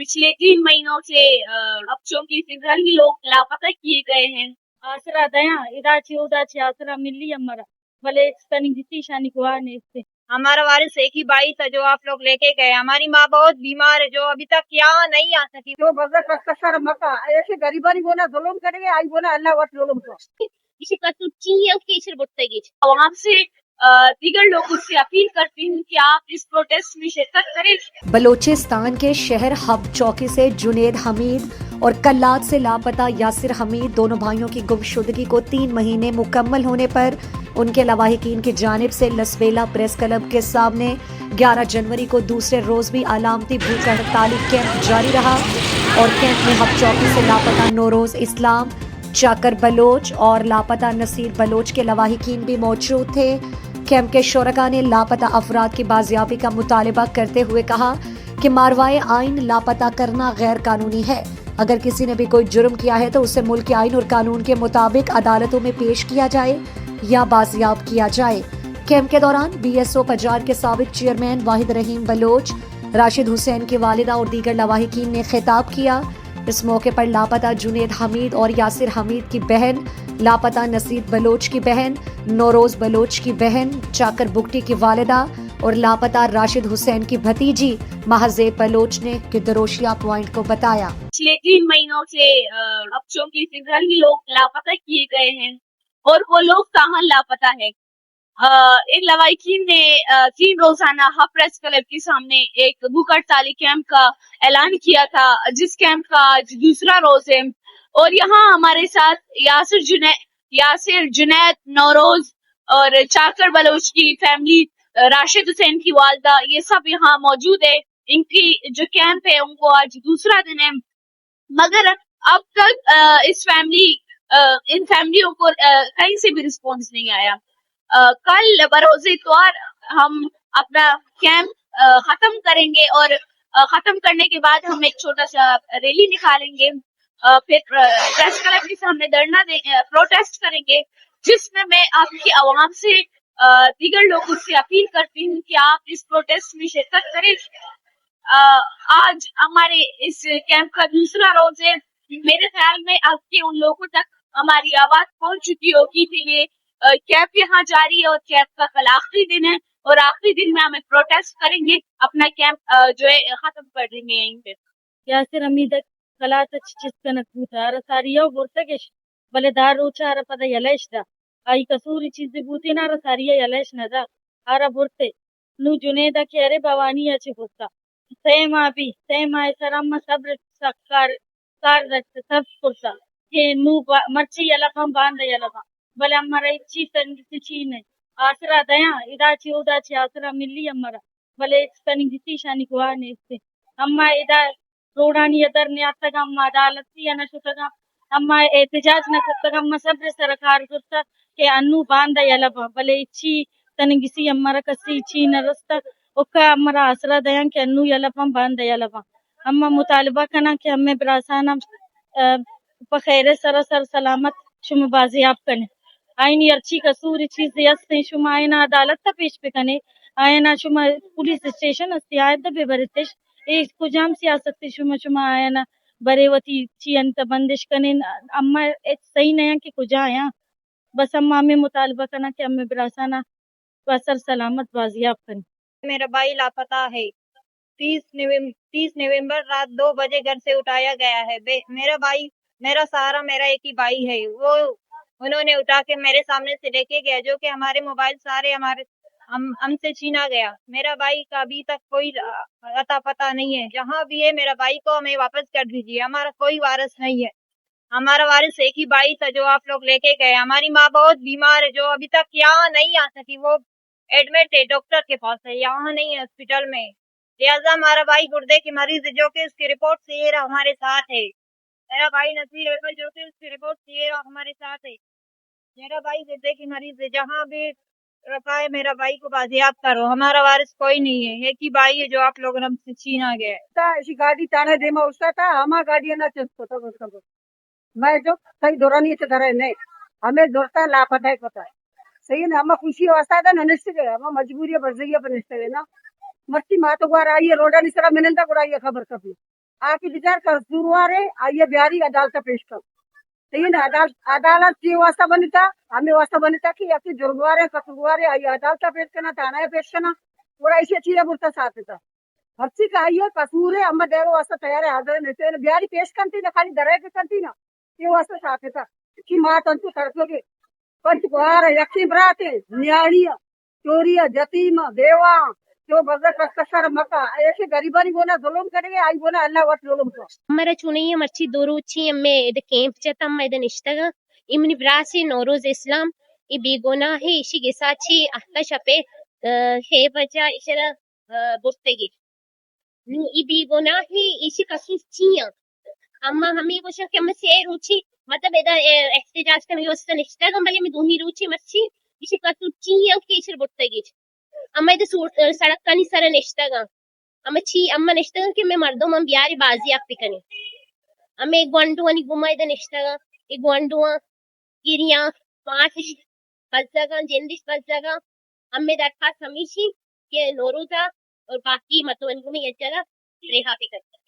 पिछले 3 महीनों से बच्चों की फिलहाल लोग लापता किए गए हैं। आसरा दया इदाची उदाची आसरा मिली हमारा भले तनी जिती शानी कुआ ने इससे हमारा वारिस एक ही भाई था जो आप लोग लेके गए। हमारी माँ बहुत बीमार है जो अभी तक यहाँ नहीं आ सकी। तो बजट कसर मका ऐसे गरीबानी बोना जुल्म करेंगे आई बोना अल्लाह वट जुल्म को इसी कतुच्ची है उसके इसे बढ़ते गए। वहाँ से दीगर लोगों से अपील करती हूँ कि आप इस प्रोटेस्ट में शिरकत करें। बलोचिस्तान के शहर हब चौकी से जुनेद हमीद और कल्लाद से लापता यासिर हमीद दोनों भाइयों की गुमशुदगी को 3 महीने मुकम्मल होने पर उनके लवाहिकीन की जानिब से लसबेला प्रेस क्लब के सामने 11 जनवरी को दूसरे रोज भी अलामती भूख हड़ताली कैंप जारी रहा और कैंप में हब चौकी से लापता नौरोज इस्लाम, चाकर बलोच और लापता नसीर बलोच के लवाहिकीन भी मौजूद थे। कैंप के शुरका ने लापता अफराद की बाजियाबी का मुतालबा करते हुए कहा कि मारवाए आइन लापता करना गैर कानूनी है। अगर किसी ने भी कोई जुर्म किया है तो उसे मुल्क के आइन और कानून के मुताबिक अदालतों में पेश किया जाए या बाजियाब किया जाए। कैंप के दौरान BSO पजार के साबिक चेयरमैन वाहिद रहीम बलोच, राशिद हुसैन की वालिदा और दीगर लवाहिकीन ने खिताब किया। इस मौके पर लापता जुनेद हमीद और यासिर हमीद की बहन, लापता नसीर बलोच की बहन, नौरोज बलोच की बहन, चाकर बुगटी की वालिदा और लापता राशिद हुसैन की भतीजी महजेब बलोच ने किदरोशिया पॉइंट को बताया। पिछले 3 महीनों से बच्चों की फिलहाल लोग लापता किए गए हैं और वो लोग कहाँ लापता है। एक लवाहिकीन ने 3 रोजाना हब प्रेस क्लब के सामने एक भूख हड़ताली कैंप का ऐलान किया था, जिस कैंप का आज दूसरा रोज है। और यहाँ हमारे साथ यासिर जुनैद, नौरोज और चाकर बलोच की फैमिली, राशिद हुसैन की वालदा, ये सब यहाँ मौजूद है। इनकी जो कैंप है उनको आज दूसरा दिन है, मगर अब तक इन फैमिलियों को कहीं से भी रिस्पॉन्स नहीं आया। कल बरोज़ इतवार हम अपना कैंप खत्म करेंगे और खत्म करने के बाद हम एक छोटा सा रैली निकालेंगे, फिर प्रेस क्लब के सामने प्रोटेस्ट करेंगे, जिसमें मैं आपकी आवाम से दीगर लोगों से अपील करती हूँ कि आप इस प्रोटेस्ट में शिरकत करें। आज हमारे इस कैंप का दूसरा रोज है। मेरे ख्याल में आपके उन लोगों तक हमारी आवाज पहुंच चुकी होगी कि ये कैंप यहाँ जारी है और कैंप का कल आखिरी दिन है और आखिरी दिन में हमें प्रोटेस्ट करेंगे, अपना कैंप जो है खत्म कर देंगे यहीं पे। यासिर हमीद कलात चिस्कन कुतार सारिया बोर्तगेश भले दार रोचा आरा पदा यलेशदा आई कसूरी चीज बूती ना सारिया यलेश नदा आरा बोर्ते नु जुनेदा के अरे भवानी अच्छे होता सेमा भी सेमा सरम सब्र सकार कार रक्त सब पुरसा के नु मर्ची यलकम बांध यलकम भले हमारा इच्छी संगीत चीन है आसरा दया इदाची उदाची आसरा मिली हमारा भले तनी जिती शानी कुआ ने इससे अम्मा इदा रोडानी अदर ने आता अम्मा अदालती अना शुतगा अम्मा एहतजाज न करता अम्मा सब्र सरकार करता के अन्नु बांध यलबा भले इच्छी तनी किसी हमारा कसी इच्छी न रस्ता ओका हमारा आसरा दया के अन्नु यलबा बांध यलबा अम्मा मुतालबा कना के हमें बरासाना बखैर सर सलामत शुम बाजियाब कने आईनी अर्ची कसूर चीज यस्ते शुम आयना अदालत ता पेश पे कने आयना शुम पुलिस स्टेशन अस्ति आयत बे बरतेश एक कुजाम सियासत शुम शुम आयना बरेवती ची अंत बंदिश कने अम्मा एक सही नया कि कुजा आया बस अम्मा में मुतालबा कना कि अम्मे बरासाना बसर सलामत बाजियाब कने। मेरा भाई लापता है। 30 नवंबर रात 2 बजे घर से उठाया गया है। मेरा भाई, मेरा सहारा, मेरा एक ही भाई है। वो उन्होंने उठा के मेरे सामने से लेके गया, जो कि हमारे मोबाइल सारे हमसे छीना गया। मेरा भाई का अभी तक कोई अता पता नहीं है। जहाँ भी है मेरा भाई को हमें वापस कर दीजिए। हमारा कोई वारिस नहीं है। हमारा वारिस एक ही भाई था जो आप लोग लेके गए। हमारी माँ बहुत बीमार है जो अभी तक यहाँ नहीं आ सकी। वो एडमिट है, डॉक्टर के पास है, यहाँ नहीं है हॉस्पिटल में। लिहाजा हमारा भाई गुर्दे की मरीज है जो कि उसकी रिपोर्ट से ये हमारे साथ है। मेरा भाई नसीर अहमद जो कि उसकी रिपोर्ट से ये हमारे साथ है। मेरा भाई गुर्दे की मरीज है। जहाँ भी रखा है मेरा भाई को बाजियाब करो। हमारा वारिस कोई नहीं है। एक ही भाई है जो आप लोग हमसे छीना गया है। ऐसी गाड़ी ताने दे में उसका था हमारा गाड़ी ना चलता था उसका मैं जो कहीं दौरानी से धरे नहीं हमें दोस्ता लापता है पता है सही ना हम खुशी अवस्था था ना निश्चित है हम मजबूरी बस गई पर निश्चित है ना मस्ती माँ तो गुआर आई है रोडा निसरा मिनंदा गुड़ाई है खबर कभी आके विचार कर गुरुवार है आइए बिहारी अदालत पेश कर तीन अदालत की वास्ता बनीता हमें वास्ता बनीता कि अति जुर्गवार है कसूरवार है आइए अदालत पेश करना थाना है पेश करना पूरा ऐसी चीजें बोलता साथ था हर्षी का आइए कसूर है अम्मा देव वास्ता तैयार है हाजिर नहीं बिहारी पेश करती ना खाली दराय के करती ना ये वास्ता साथ था कि माँ तंतु सड़कों पंचकुहार यक्षी बराते न्याणीय चोरिया जतीम देवा जो बजर कस्तर मक्का ऐसे गरीबानी बोना जुलम करेंगे आई बोना अल्लाह वट जुलम को Mara chuniya marchi doruchi amme ede camp chata amma ede nishtaga imni brasi noroz islam I bigona he ishi gesachi ahta shape he baja ishara bostegi nu I bigona he ishi kasus chiya amma hami gosha ke amma se ruchi matlab eda ihtijaj kan yosta nishtaga bali me duni ruchi marchi ishi kasus chiya ke ishar bostegi amma ede sadak kani sara nishtaga amma nishtaga ke me mardom am biari bazi apikani અમે એક ગોંડુ અને ગુમાઈ દે નિષ્ઠા એક ગોંડુ કિરિયા પાઠ બજાગા જેન્ડિશ બજાગા અમે દરખાસ્ત હમીશી કે નોરુઝા और बाकी मतवन गुमी यचरा रेहा पे करता